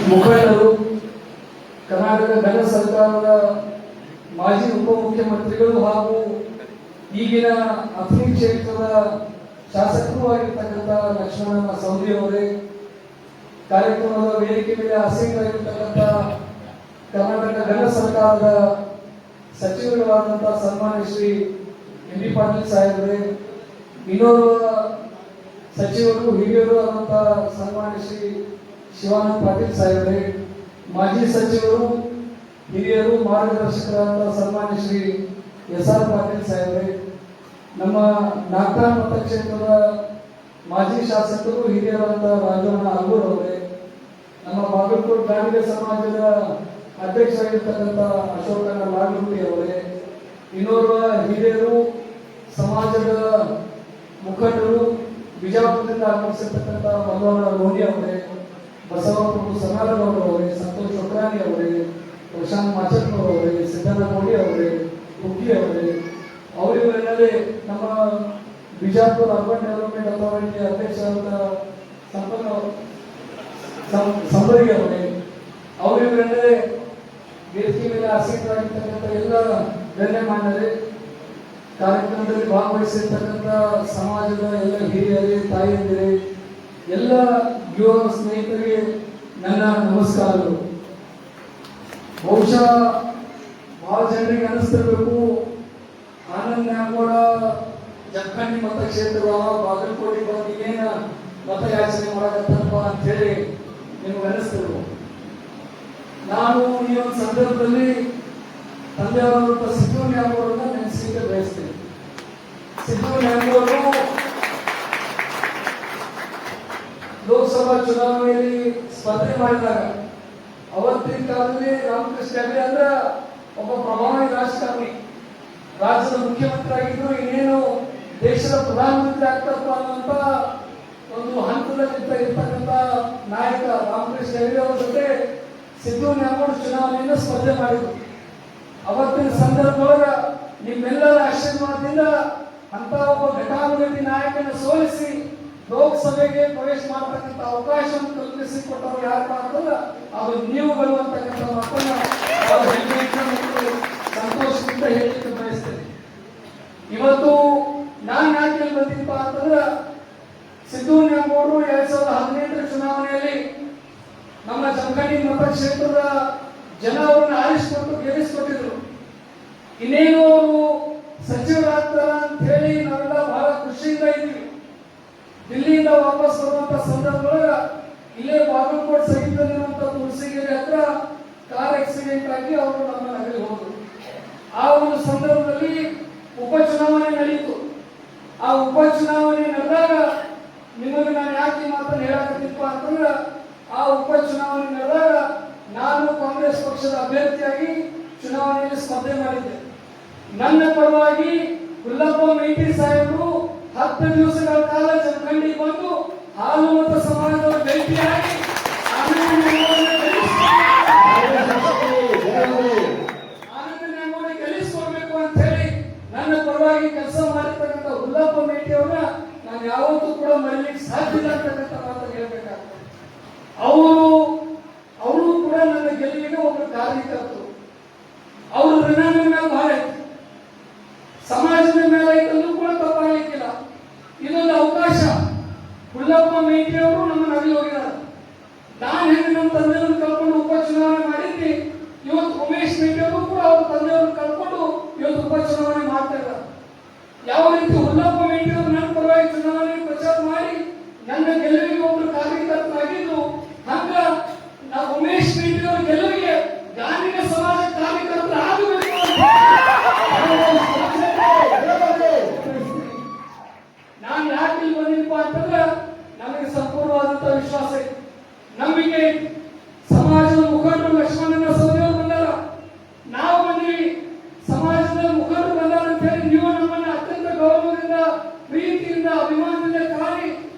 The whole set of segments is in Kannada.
ಮುಖಂಡರು, ಕರ್ನಾಟಕ ಘನ ಸರ್ಕಾರದ ಮಾಜಿ ಉಪಮುಖ್ಯಮಂತ್ರಿಗಳು ಹಾಗೂ ಈಗಿನ ಅಥಣಿ ಕ್ಷೇತ್ರದ ಶಾಸಕರು ಆಗಿರ್ತಕ್ಕಂಥ ಲಕ್ಷ್ಮಣ ಸವದಿ ಅವರೇ, ಕಾರ್ಯಕ್ರಮದ ವೇದಿಕೆ ಮೇಲೆ ಆಸೀನರಾಗಿರ್ತಕ್ಕಂಥ ಕರ್ನಾಟಕ ಘನ ಸರ್ಕಾರದ ಸಚಿವರಾದಂತಹ ಸನ್ಮಾನ್ಯ ಶ್ರೀ ಎಂ ಬಿ ಪಾಟೀಲ್ ಸಾಹೇಬ್ರೆ, ಇನ್ನೋರ್ವ ಸಚಿವರು ಹಿರಿಯರು ಆದಂತಹ ಸನ್ಮಾನ್ಯ ಶ್ರೀ ಶಿವಾನಂದ ಪಾಟೀಲ್ ಸಾಹೇಬ್ರೆ, ಮಾಜಿ ಸಚಿವರು ಹಿರಿಯರು ಮಾರ್ಗದರ್ಶಕರಾದ ಸನ್ಮಾನ್ಯ ಶ್ರೀ ಎಸ್ ಆರ್ ಪಾಟೀಲ್ ಸಾಹೇಬ್ರೆ, ನಮ್ಮ ನಾಗ್ತಾ ಮತಕ್ಷೇತ್ರದ ಮಾಜಿ ಶಾಸಕರು ಹಿರಿಯರಾದ ರಾಜಣ್ಣ ಆಲೂರ್ ಅವರೇ, ನಮ್ಮ ಬಾಗಲಕೋಟೆ ಗಾಣಿಗ ಸಮಾಜದ ಅಧ್ಯಕ್ಷರಾಗಿರ್ತಕ್ಕಂಥ ಅಶೋಕಣ್ಣ ನಾಗರುಡಿ ಅವರೇ, ಇನ್ನೋರ್ವ ಹಿರಿಯರು ಸಮಾಜದ ಮುಖಂಡರು ಬಿಜಾಪುರದಿಂದ ಆಗಮಿಸಿರ್ತಕ್ಕಂಥ ಮಲ್ಲವಣ್ಣ ರೋಣಿ ಅವರೇ, ಬಸವಪ್ರಭು ಸನಾರಗೌಡ ಅವರೇ, ಸಂತೋಷ್ ಒಕ್ರಾನಿ ಅವರೇ, ಪ್ರಶಾಂತ್ ಮಾಚಪ್ಪನವರು ಅವರೇ, ಸಿದ್ದಣ್ಣ ಮೋಡಿ ಅವರೇ, ಹುಗ್ಗಿ ಅವರೇ, ಅವರಿವರೆಲ್ಲೇ ನಮ್ಮ ಬಿಜಾಪುರ ಅರ್ಬನ್ ಡೆವಲಪ್ಮೆಂಟ್ ಅಥಾರಿಟಿ ಅಧ್ಯಕ್ಷರಾದ ಸಂಬರಿಗೆ ಅವರೇ, ಅವರಿವರೆಲ್ಲೇ ವೇದಿಕೆ ಮೇಲೆ ಆಸೀನರಾಗಿರ್ತಕ್ಕಂಥ ಎಲ್ಲ ಗಣ್ಯಮಾನ್ಯರೇ, ಕಾರ್ಯಕ್ರಮದಲ್ಲಿ ಭಾಗವಹಿಸಿರ್ತಕ್ಕಂಥ ಸಮಾಜದ ಎಲ್ಲ ಹಿರಿಯರೇ, ತಾಯಿಯಂದಿರೇ, ಎಲ್ಲ ಯುವ ಸ್ನೇಹಿತರಿಗೆ ನನ್ನ ನಮಸ್ಕಾರಗಳು. ಬಹುಶಃ ಬಹಳ ಜನರಿಗೆ ಅನಿಸ್ತಿರ್ಬೇಕು, ಆನಂದ್ ನ್ಯಾಮಗೌಡ ಜಮಖಂಡಿ ಮತಕ್ಷೇತ್ರ ಬಾಗಲಕೋಟೆ ಬಂದು ಏನ ಮತಯಾಚನೆ ಮಾಡಕತ್ತಪ್ಪ ಅಂತ ಹೇಳಿ ನಿಮ್ಗೆ ಅನಿಸ್ತಿರ್ಬೇಕು. ನಾನು ಈ ಒಂದು ಸಂದರ್ಭದಲ್ಲಿ ತಂದೆಯವರಾದಂಥ ಸಿದ್ದು ನ್ಯಾಮಗೌಡರನ್ನ ನೆನೆಸಲಿಕ್ಕೆ ಬಯಸ್ತೇನೆ. ಸಿದ್ದು ನ್ಯಾಮಗೌಡರು ಲೋಕಸಭಾ ಚುನಾವಣೆಯಲ್ಲಿ ಸ್ಪರ್ಧೆ ಮಾಡಿದಾಗ ಅವತ್ತಿನ ಕಾಲದಲ್ಲಿ ರಾಮಕೃಷ್ಣ ಹೆಗಡೆ ಅಂದ್ರೆ ಒಬ್ಬ ಪ್ರಭಾವಿ ರಾಜಕಾರಣಿ, ರಾಜ್ಯದ ಮುಖ್ಯಮಂತ್ರಿ ಆಗಿದ್ರು, ಇನ್ನೇನು ದೇಶದ ಪ್ರಧಾನಮಂತ್ರಿ ಆಗ್ತಪ್ಪ ಅನ್ನುವಂತ ಒಂದು ಹಂತದಲ್ಲಿ ಇರ್ತಕ್ಕಂಥ ನಾಯಕ ರಾಮಕೃಷ್ಣ ಹೆಗಡೆ ಅವರ ಜೊತೆ ಸಿದ್ದು ನ್ಯಾಮಗೌಡ ಚುನಾವಣೆಯನ್ನು ಸ್ಪರ್ಧೆ ಮಾಡಿದ್ರು. ಅವತ್ತಿನ ಸಂದರ್ಭದೊಳಗ ನಿಮ್ಮೆಲ್ಲರ ಆಶೀರ್ವಾದದಿಂದ ಅಂತ ಒಬ್ಬ ಘಟಾನುಘಟಿ ನಾಯಕನ ಸೋಲಿಸಿ ಲೋಕಸಭೆಗೆ ಪ್ರವೇಶ ಮಾಡತಕ್ಕಂಥ ಅವಕಾಶವನ್ನು ಕಲ್ಪಿಸಿಕೊಟ್ಟವರು ಯಾರಪ್ಪ ಅಂತಂದ್ರೆ ಅದು ನೀವುಗಳು ಅಂತಕ್ಕಂಥ ಮಾತನ್ನ ಸಂತೋಷದಿಂದ ಹೇಳಲಿಕ್ಕೆ ಬಯಸ್ತೇನೆ. ಇವತ್ತು ನಾನು ಯಾಕೆ ಬಂದಿಪ್ಪ ಅಂತಂದ್ರೆ ಸಿದ್ದು ನ್ಯಾಮಗೌಡರು 2018 ಚುನಾವಣೆಯಲ್ಲಿ ನಮ್ಮ ಜಮಖಂಡಿ ಮತಕ್ಷೇತ್ರದ ಜನ ಅವರನ್ನು ಆರಿಸಿಕೊಟ್ಟು ಗೆಲ್ಲಿಸಿಕೊಟ್ಟಿದ್ರು. ಇನ್ನೇನು ಅವರು ಸಚಿವರಾಗ್ತಾರ ಅಂತ ಹೇಳಿ ನಾವೆಲ್ಲ ಬಹಳ ಖುಷಿಯಿಂದ ಇದ್ವಿ. ದಿಲ್ಲಿಯಿಂದ ವಾಪಸ್ ಬರುವಂತ ಸಂದರ್ಭದೊಳಗ ಇಲ್ಲೇ ಬಾಗಲಕೋಟೆ ಸಹಿತಲ್ಲಿರುವಂತ ತುಳಸಿಗೆರೆ ಹತ್ರ ಕಾರ್ ಆಕ್ಸಿಡೆಂಟ್ ಆಗಿ ಅವರು ನಮ್ಮ ನಗರಿಗೆ ಹೋದರು. ಆ ಒಂದು ಸಂದರ್ಭದಲ್ಲಿ ಉಪಚುನಾವಣೆ ನಡೆಯಿತು. ಆ ಉಪಚುನಾವಣೆ ನಡೆದಾಗ ನಿಮಗೆ ನಾನು ಯಾಕೆ ಮಾತನ್ನು ಹೇಳಕತ್ತಿಪ್ಪ ಅಂತಂದ್ರೆ, ಆ ಉಪಚುನಾವಣೆ ನಡೆದಾಗ ನಾನು ಕಾಂಗ್ರೆಸ್ ಪಕ್ಷದ ಅಭ್ಯರ್ಥಿಯಾಗಿ ಚುನಾವಣೆಯಲ್ಲಿ ಸ್ಪರ್ಧೆ ಮಾಡಿದ್ದೆ. ನನ್ನ ಪರವಾಗಿ ಹುಲ್ಲಪ್ಪ ಮೇಟಿ ಸಾಹೇಬರು 10 ದಿವಸಗಳ ಕಾಲ ಜಮಖಂಡಿಗೆ ಬಂದು ಹಾಲು ಮತ್ತು ಸಮಾಜದವರು ಭೇಟಿಯಾಗಿ ಆನಂದ ನ್ಯಾಮಗೌಡ ಗೆಲ್ಲಿಸಿಕೊಡ್ಬೇಕು ಅಂತ ಹೇಳಿ ನನ್ನ ಪರವಾಗಿ ಕೆಲಸ ಮಾಡಿರ್ತಕ್ಕಂಥ ಹುಲ್ಲಪ್ಪ ಮೇಟಿ ಅವ್ರನ್ನ ನಾನು ಯಾವತ್ತೂ ಕೂಡ ಮರೀಲಿಕ್ಕೆ ಸಾಧ್ಯ ಇಲ್ಲ ಅಂತಕ್ಕಂಥ ಮಾತನ್ನು ಹೇಳ್ಬೇಕಾಗ್ತದೆ. ಅವರು ಕೂಡ ನನ್ನ ಗೆಲುವಿಗೆ ಒಬ್ಬರು ಕಾರ್ಯಕರ್ತರು. ಅವರು ಋಣ ಮೇಲೆ ಬಹಳ ಐತಿ, ಸಮಾಜದ ಮೇಲೆ ಐತಂದ್ರೂ ಕೂಡ ತಪ್ಪಾಗಲಿಕ್ಕಿಲ್ಲ. ಇದೊಂದು ಅವಕಾಶ. ಹುಲ್ಲಪ್ಪ ಮೇಟಿ ಅವರು ನಮ್ಮ ನಗಲಿ ಹೋಗಿದ್ದಾರೆ. ನಾನು ಹೆಂಗೆ ನಮ್ಮ ತಂದೆಯವ್ರನ್ನ ಕಳ್ಕೊಂಡು ಉಪಚುನಾವಣೆ ಮಾಡಿದ್ವಿ, ಇವತ್ತು ಉಮೇಶ್ ಮೇಟಿ ಅವರು ಕೂಡ ಅವ್ರ ತಂದೆಯವ್ರನ್ನ ಕಳ್ಕೊಂಡು ಇವತ್ತು ಉಪಚುನಾವಣೆ ಮಾಡ್ತಾ ಇದ್ದಾರೆ. ಯಾವ ರೀತಿ ಹುಲ್ಲಪ್ಪ ಮೇಟಿ ಅವರು ನನ್ನ ಪರವಾಗಿ ಚುನಾವಣೆ ಪ್ರಚಾರ ಮಾಡಿ ನನ್ನ ಗೆಲುವಿಗೆ ಒಬ್ಬರು ಕಾರ್ಯಕರ್ತರಾಗಿದ್ದು, ಹಂಗ ನಾವು ಉಮೇಶ್ ಮೇಟಿ ಅವರ ಗೆಲುವಿಗೆ ಗಾಂಧಿಗ ಸಮಾಜ ಕಾರ್ಯಕರ್ತರು ಆಗಬೇಕು. ನಾನು ಯಾಕೆ ಇಲ್ಲಿ ಬಂದಿಪ್ಪ ಅಂತಂದ್ರೆ ನನಗೆ ಸಂಪೂರ್ಣವಾದಂತ ವಿಶ್ವಾಸ ಇದೆ, ನಂಬಿಕೆ ಇದೆ. ಸಮಾಜದ ಮುಖಂಡರು ಲಕ್ಷ್ಮಣನ ಸೌದಿಯವರು ಬಂದಾರ, ನಾವು ಬಂದಿವಿ. ಸಮಾಜದ ಮುಖಂಡರು ಬಂದಾರ ಅಂತ ಹೇಳಿ ನೀವು ನಮ್ಮನ್ನ ಅತ್ಯಂತ ಗೌರವದಿಂದ, ಪ್ರೀತಿಯಿಂದ, ಅಭಿಮಾನದಿಂದ ಕಾಣಿ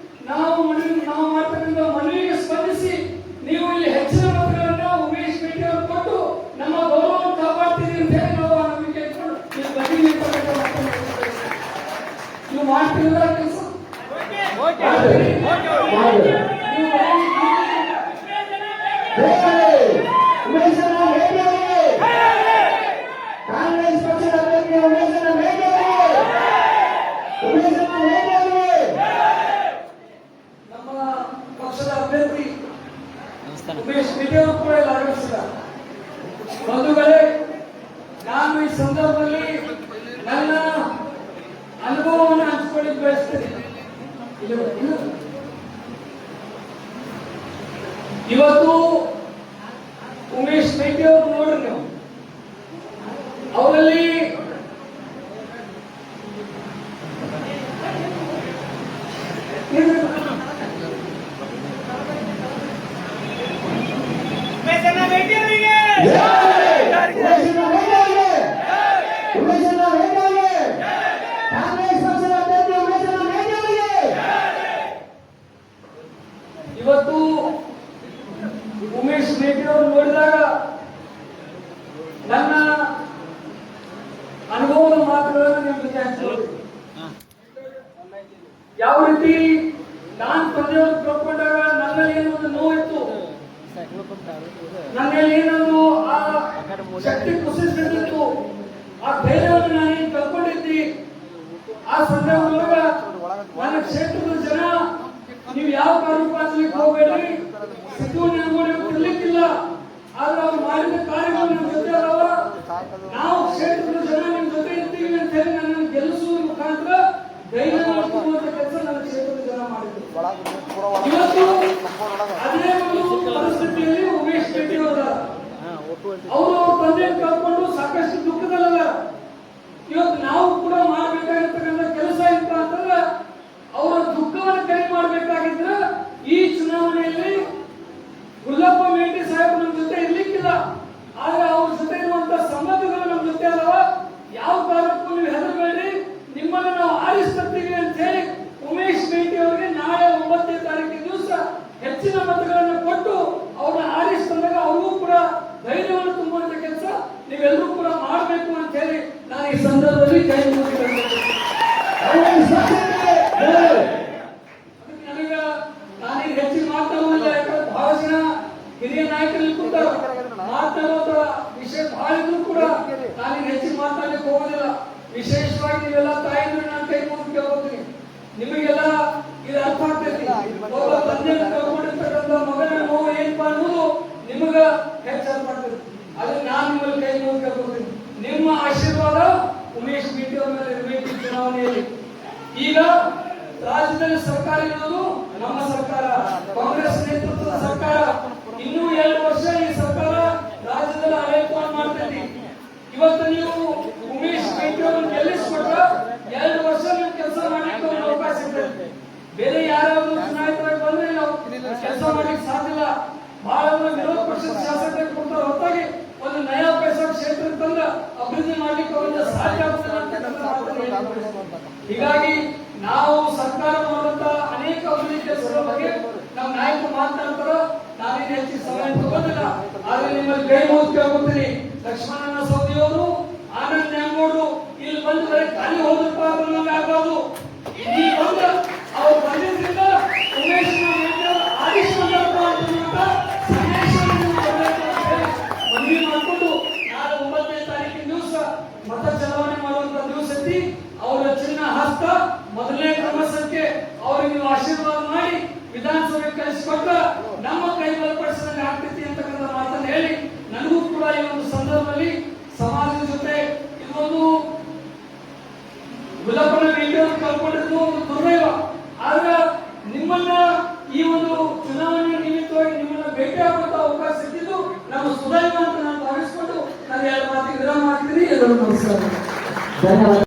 ನಾವು ಮಾಡ್ತಕ್ಕಂಥ ಮನವಿಗೆ ಸ್ಪಂದಿಸಿ ನೀವು ಇಲ್ಲಿ ಹೆಚ್ಚಿನ ಮತಗಳನ್ನ ಉಮೇಶ್ ಮೇಟಿ ಅವರು ಕೊಟ್ಟು ನಮ್ಮ ಗೌರವವನ್ನು ಕಾಪಾಡ್ತೀರಿ ಅಂತ ಹೇಳಿ ನಾವು ಆ ನಂಬಿಕೆ ಇಟ್ಕೊಂಡು ನೀವು ಮಾಡ್ತಿರಲ್ಲ ಕೆಲಸ. ಉಮೇಶನ ಮೇಟಿ ಅವರಿಗೆ, ಕಾಂಗ್ರೆಸ್ ಪಕ್ಷದ ಅಭ್ಯರ್ಥಿ ಉಮೇಶನ ಮೇಟಿ ಅವರಿಗೆ, ಉಮೇಶನ ಮೇಟಿ ಅವರಿಗೆ, ನಮ್ಮ ಪಕ್ಷದ ಅಭ್ಯರ್ಥಿ ಉಮೇಶ್ ಮೇಟಿ ಅವರು ಕೂಡ ಇಲ್ಲಿ ಆಗಮಿಸಿದ್ದಾರೆ. ಬಂಧುಗಳೇ, ನಾನು ಈ ಸಂದರ್ಭದಲ್ಲಿ ನನ್ನ ಅನುಭವವನ್ನು ಹಂಚಿಕೊಳ್ಳಿಕ್ಕೆ ಬಯಸ್ತೇನೆ. ಇವತ್ತು ಉಮೇಶ್ ಮೇಟಿ ಅವರು ನೋಡ್ರಿ ನೀವು, ಅವರಲ್ಲಿ ಉಮೇಶನ ಮೇಟಿ ಅವರಿಗೆ, ಉಮೇಶನ ಮೇಟಿ ಅವರಿಗೆ, ಉಮೇಶನ ಮೇಟಿ ಅವರಿಗೆ, ಕಾಂಗ್ರೆಸ್ ಪಕ್ಷದ ಅಭ್ಯರ್ಥಿ ಉಮೇಶನ ಮೇಟಿ ಅವರಿಗೆ. ಇವತ್ತು ಉಮೇಶ್ ಮೇಟಿ ಅವರು ನೋಡಿದಾಗ ನನ್ನ ಅನುಭವದ ಮಾತುಗಳನ್ನು ನಿಮ್ಮ ಜೊತೆ ಹಂಚಿಕೊಳ್ಳಿ. ಯಾವ ರೀತಿ ನಾನು ತಂದೆಯವರು ಕಳ್ಕೊಂಡಾಗ ನನ್ನಲ್ಲಿ ಏನೋ ಒಂದು ನೋವಿತ್ತು, ನನ್ನಲ್ಲಿ ಏನೊಂದು ಆ ಶಕ್ತಿ ಕುಸಿಸಿತ್ತು, ಆ ಧೈರ್ಯವನ್ನು ನಾನೇನು ಕಳ್ಕೊಂಡಿದ್ದಿ. ಆ ಸಂದರ್ಭದೊಳಗ ನನ್ನ ಕ್ಷೇತ್ರದ ಜನ ನೀವು ಯಾವ ಕಾರಣಕ್ಕೆ ಹೋಗಬೇಡ್ರಿ, ಸಿದ್ದು ನೆನಗೋಡಿ ಇರ್ಲಿಕ್ಕಿಲ್ಲ, ಆದ್ರೆ ಅವ್ರು ಮಾಡಿದ ಕಾರ್ಯಗಳು ನಮ್ಮ ಜೊತೆ ಅದಾವ, ನಾವು ಕ್ಷೇತ್ರದ ಜನ ನಿಮ್ ಜೊತೆ ಇರ್ತೀವಿ ಅಂತ ಹೇಳಿ ನನ್ನ ಗೆಲ್ಲಿಸುವ ಮುಖಾಂತರ ಧೈರ್ಯ ಮಾಡುವಂತ ಕೆಲಸ ನನ್ನ ಕ್ಷೇತ್ರದ ಜನ ಮಾಡಿದ್ರು. ಇವತ್ತು ಅದೇ ಒಂದು ಪರಿಸ್ಥಿತಿಯಲ್ಲಿ ಉಮೇಶ್ ಮೇಟಿ ಅವರು ಅವ್ರ ತಂದೆ ಕಳ್ಕೊಂಡು ಸಾಕಷ್ಟು ದುಃಖದಲ್ಲ. ಇವತ್ತು ನಾವು ಕೂಡ ಮಾಡಬೇಕಾಗಿರ್ತಕ್ಕಂಥ ಕೆಲಸ ಇತ್ತ ಅಂತಂದ್ರೆ ಅವರ ದುಃಖವನ್ನು ಕಡಿಮೆ ಮಾಡಬೇಕಾಗಿದ್ರೆ ಈ ಚುನಾವಣೆಯಲ್ಲಿ ಗುಲ್ಲಪ್ಪ ಮೇಟಿ ಸಾಹೇಬ್ ನಮ್ಮ ಜೊತೆ ಇರ್ಲಿಕ್ಕಿಲ್ಲ, ಆದ್ರೆ ಅವ್ರ ಜೊತೆ ಇರುವಂತ ಸಂಬಂಧಗಳು ನಮ್ಮ ಜೊತೆ ಅದಾವ. ಯಾವ ಕಾರಣಕ್ಕೂ ನೀವು ಹೆದರಬೇಡ್ರಿ, ನಿಮ್ಮನ್ನು ನಾವು ಆರಿಸ್ತೀವಿ ಅಂತ ಹೇಳಿ ಉಮೇಶ್ ಮೇಟಿ ಅವರಿಗೆ ನಾಳೆ 9ನೇ ತಾರೀಕಿನ ದಿವಸ ಹೆಚ್ಚಿನ ಮತಗಳನ್ನು ಕೊಟ್ಟು ಅವ್ರನ್ನ ಆರಿಸಿದಾಗ ಅವ್ರಿಗೂ ಕೂಡ ಧೈರ್ಯವನ್ನು ತುಂಬುವಂತ ಕೆಲಸ ನೀವೆಲ್ಲರೂ ಕೂಡ ಮಾಡಬೇಕು ಅಂತ ಹೇಳಿ ನಾನು ಈ ಸಂದರ್ಭದಲ್ಲಿ ಕೈ ಮುಗಿದ್ದೇನೆ. ನನಗ ನಾನೀಗ ಹೆಚ್ಚಿನ ಮಾತಾಡುವುದಿಲ್ಲ, ಯಾಕಂದ್ರೆ ಬಹಳ ಜನ ಹಿರಿಯ ನಾಯಕರಲ್ಲಿ ಕೂಡ ಮಾತನಾಡೋದ ವಿಷಯ ಬಹಳ ಇದ್ರು ಕೂಡ ನಾನೀಗ ಹೆಚ್ಚಿನ ಮಾತಾಡ್ಲಿಕ್ಕೆ ಹೋಗೋದಿಲ್ಲ. ವಿಶೇಷವಾಗಿ ನೀವೆಲ್ಲ ತಾಯಿದ್ರು ನಾನು ಕೈ ಮುಗಿ ಕೇಳ್ಕೊತೀನಿ, ನಿಮಗೆಲ್ಲ ಇದು ಅರ್ಥ ಆಗ್ತೈತಿ. ಒಬ್ಬ ತಂದೆ ಕಳ್ಕೊಂಡಿರ್ತಕ್ಕಂಥ ಮಗನ ನೋವು ಏನಪ್ಪಾ ಅನ್ನೋದು ನಿಮಗ ಹೆಚ್ಚು ಅರ್ಥ ಆಗ್ತೈತಿ. ಅದನ್ನ ನಾನು ನಿಮ್ಮಲ್ಲಿ ಕೈ ಮುಗಿ ಕೇಳ್ಕೊತೀನಿ. ನಿಮ್ಮ ಆಶೀರ್ವಾದ ಉಮೇಶ್ ಮೇಟಿ ಅವರ ಮೇಲೆ ಇರಬೇಕು ಈ ಚುನಾವಣೆಯಲ್ಲಿ. ಈಗ ರಾಜ್ಯದಲ್ಲಿ ಸರ್ಕಾರ ಇರೋದು ನಮ್ಮ ಸರ್ಕಾರ, ಕಾಂಗ್ರೆಸ್ ನೇತೃತ್ವದ ಸರ್ಕಾರ. ಇನ್ನೂ 2 ವರ್ಷ ಈ ಸರ್ಕಾರ ರಾಜ್ಯದಲ್ಲಿ ಆಡಳಿತ ಮಾಡ್ತೈತಿ. ಇವತ್ತು ನೀವು ಉಮೇಶ್ ಮೇಟಿ ಅವರನ್ನು ಗೆಲ್ಲಿಸಿಕೊಟ್ರ 2 ವರ್ಷ ನೀವು ಕೆಲಸ ಮಾಡಲಿಕ್ಕೆ ಒಂದು ಅವಕಾಶ ಇರ್ತೈತಿ. ಬೇರೆ ಯಾರಾದ್ರೂ ಚುನಾಯಿತರಾಗಿ ಬಂದ್ರೆ ನಾವು ಕೆಲಸ ಮಾಡ್ಲಿಕ್ಕೆ ಸಾಧ್ಯ ಇಲ್ಲ. ಬಹಳ ವಿರೋಧ ಪಕ್ಷದ ಶಾಸಕರಿಗೆ ಕೊಡ್ತಾರೆ ಹೊರತಾಗಿ ಒಂದು ನಯಾ ಪೈಸಾ ಕ್ಷೇತ್ರ ತಂದ ಅಭಿವೃದ್ಧಿ ಮಾಡ್ಲಿಕ್ಕೆ ಅವರಿಂದ ಸಾಧ್ಯ ಆಗುತ್ತಿಲ್ಲ ಅಂತ. ಹೀಗಾಗಿ ನಾವು ಸರ್ಕಾರ ಮಾಡುವಂತ ಅನೇಕ ಅಭಿವೃದ್ಧಿ ಕೆಲಸಗಳ ಬಗ್ಗೆ ನಮ್ಮ ನಾಯಕರು ಮಾತನಾಡ್ತಾರ, ನಾನೇನು ಹೆಚ್ಚಿನ ಸಮಯ ತಗೋದಿಲ್ಲ. ಆದ್ರೆ ನಿಮ್ಮಲ್ಲಿ ಕೈ ಮುಗಿದು ಕೇಳ್ಕೊತೀನಿ, ಲಕ್ಷ್ಮಣನ ಸೌದಿಯವರು, ಆನಂದ್ ನ್ಯಾಮಗೌಡರು ಇಲ್ಲಿ ಬಂದು ಬರೀ ಖಾಲಿ ಹೋದ್ರಪ್ಪ ಅನ್ನೋಂಗೆ ಆಗಬಾರ್ದು. ಇಲ್ಲಿ ಬಂದ ಅವ್ರು ಬಂದಿದ್ರಿಂದ ಉಮೇಶ್ ಆರಿಸಿಕೊಂಡಪ್ಪ ಅಂತ ಮನವಿ ಮಾಡಿಕೊಂಡು ನಾಳೆ 9ನೇ ತಾರೀಕಿನ ದಿವಸ ಮತ ಚಲಾವಣೆ ಮಾಡುವಂತ ದಿವಸ ಅವರ ಚಿನ್ನ ಹಸ್ತ ಮೊದಲನೇ ಕ್ರಮ ಸಂಖ್ಯೆ ಅವ್ರಿಗೆ ನೀವು ಆಶೀರ್ವಾದ ಮಾಡಿ ವಿಧಾನಸಭೆ ಕಳಿಸಿಕೊಟ್ಟ ನಮ್ಮ ಕೈ ಬಲಪಡಿಸಿದಂಗೆ ಆಗ್ತೈತಿ ಅಂತಕ್ಕಂಥ ಮಾತನ್ನು ಹೇಳಿ, ನನಗೂ ಕೂಡ ಈ ಒಂದು ಸಂದರ್ಭದಲ್ಲಿ ಸಮಾಜದ ಜೊತೆ ಇದೊಂದು ಗುಲ್ಲಪ್ಪನ ಮೇಟಿಯನ್ನು ಕಳ್ಕೊಂಡಿದ್ದು ಒಂದು ದುರ್ದೈವ. ಆದ್ರೆ ನಿಮ್ಮನ್ನ ಈ ಒಂದು ಚುನಾವಣೆ ನಿಮಿತ್ತವಾಗಿ ನಿಮ್ಮನ್ನ ಭೇಟಿ ಆಗುವಂತ ಅವಕಾಶ ಸಿಕ್ಕಿದ್ದು ನಮ್ಮ ಸುದೈವ ಅಂತ ನಾನು ಭಾವಿಸಿಕೊಂಡು ನಾನು 2 ಮಾತಿಗೆ ವಿರಾಮ ಮಾಡ್ತೀನಿ. ಎಲ್ಲರೂ ನಮಸ್ಕಾರ, ಧನ್ಯವಾದ.